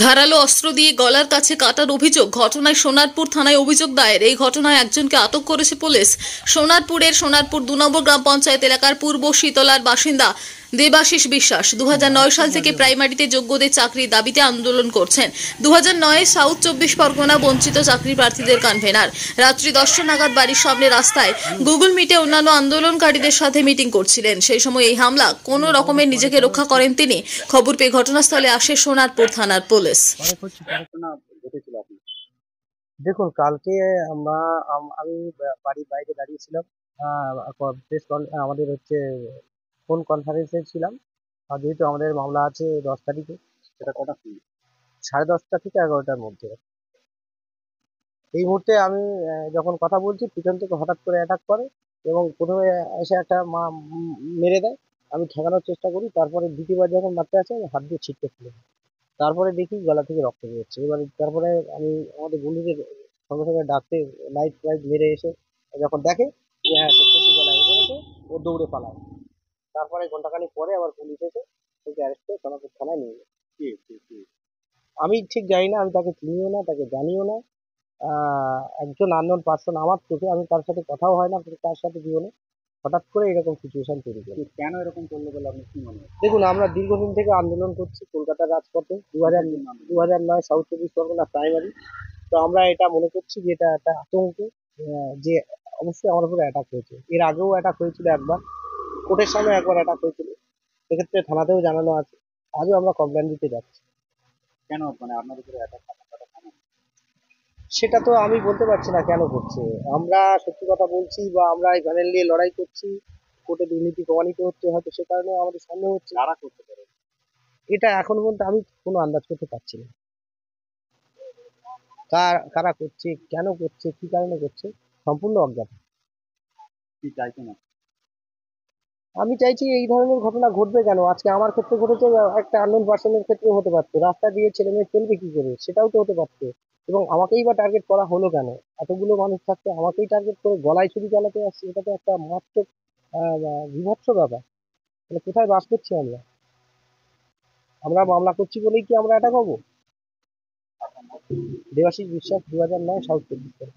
ধারালো অস্ত্র দিয়ে গলার কাছে কাটার অভিযোগ, ঘটনায় সোনারপুর থানায় অভিযোগ দায়ের। এই ঘটনায় একজনকে আটক করেছে পুলিশ। সোনারপুরের সোনারপুর 2 নম্বর গ্রাম পঞ্চায়েত এলাকার পূর্ব শীতলার বাসিন্দা দেবাশিস বিশ্বাস 2009 সাল থেকে প্রাইমারিতে যোগ্যদের চাকরির দাবিতে আন্দোলন করছেন। 2009 সাউথ 24 পরগনা বঞ্চিত চাকরি প্রার্থীদের কনভেনার রাত্রি 10টা নাগাদ বাড়ির সামনে রাস্তায় গুগল মিটে অন্যান্য আন্দোলনকারীদের সাথে মিটিং করছিলেন। সেই সময় এই হামলা কোনো রকমের নিজেকে রক্ষা করেন তিনি। খবর পেয়ে ঘটনাস্থলে আসে সোনারপুর থানার পুলিশ। দেখুন, কালকে আমি বাড়ির বাইরে দাঁড়িয়েছিলাম। আমাদের ফোন কনফারেন্সে ছিলাম। আর যেহেতু আমাদের মামলা আছে 10 তারিখে, সেটা কটা 10:30 থেকে 11টার মধ্যে। এই মুহূর্তে আমি যখন কথা বলছি, পিছন থেকে হঠাৎ করে অ্যাটাক করে এবং প্রথমে এসে একটা মেরে দেয়। আমি ঠেকানোর চেষ্টা করি, তারপরে দ্বিতীয়বার যখন মারতে আসে আমি হাত দিয়ে ছিটকে ফেলে দিই। তারপরে দেখি গলা থেকে রক্ত বেরোচ্ছে। এবারে তারপরে আমি আমাদের বন্ধুদের সঙ্গে সঙ্গে ডাকতে লাইট ফাইট মেরে এসে যখন দেখে যে হ্যাঁ, সত্যি গলায় পড়েছে, ও দৌড়ে পালায়। তারপরে ঘন্টাখানিক পরে আবার পুলিশ এসে ওকে অ্যারেস্ট করে সোনারপুর থানায় নিয়ে যায়। আমি ঠিক জানি না, আমি তাকে চিনিও না, তাকে জানিও না। একজন আননোন পার্সন আমার চোখে, আমি তার সাথে কথাও হয় না তার সাথে জীবনে, হঠাৎ করে এরকম সিচুয়েশন তৈরি করে। কেন এরকম করলো বলে আপনি কি মনে হয়? দেখুন, আমরা দীর্ঘদিন থেকে আন্দোলন করছি কলকাতার রাজপথে। 2009 সাউথ 24 পরগনা প্রাইমারি। তো আমরা এটা মনে করছি যে এটা একটা আতঙ্ক, যে অবশ্যই আমার উপরে অ্যাটাক হয়েছে। এর আগেও অ্যাটাক হয়েছিল একবার, কোর্টের সামনে একবার অ্যাটাক হয়েছিল, সেক্ষেত্রে থানাতেও জানানো আছে। আজও আমরা কমপ্লেন দিতে যাচ্ছি। কেন মানে আপনার উপরে অ্যাটাক করাটা কেন? সেটা তো আমি বলতে পারছি না কেন করছে। আমরা সত্যি কথা বলছি বা আমরা এই প্যানেল নিয়ে লড়াই করছি, কোর্টে দুর্নীতি প্রমাণিত হচ্ছে, হয়তো সে কারণে আমাদের সন্দেহ হচ্ছে। কারা করতে পারে? এটা এখন পর্যন্ত আমি কোনো আন্দাজ করতে পারছি না। কারা করছে, কেন করছে, কি কারণে করছে, সম্পূর্ণ অজ্ঞাত। কি চাইছেন আপনি? আমি চাইছি এই ধরনের ঘটনা ঘটবে কেন? আজকে আমার ক্ষেত্রে ঘটেছে, একটা আননোন পার্সনের ক্ষেত্রেও হতে পারতো। রাস্তা দিয়ে ছেলে মেয়ে চলবে কি করে, সেটাও তো হতে পারতো। এবং আমাকেই বা টার্গেট করা হলো কেন? এতগুলো মানুষ থাকতে আমাকেই টার্গেট করে গলায় ছুরি চালাতে আসছে, এটা তো একটা মারাত্মক বিভৎস ব্যাপার। মানে কোথায় বাস করছি আমরা? আমরা মামলা করছি বলেই কি আমরা অ্যাটাক হবো? দেবাশিস বিশ্বাস, 2009 সাউথ 24।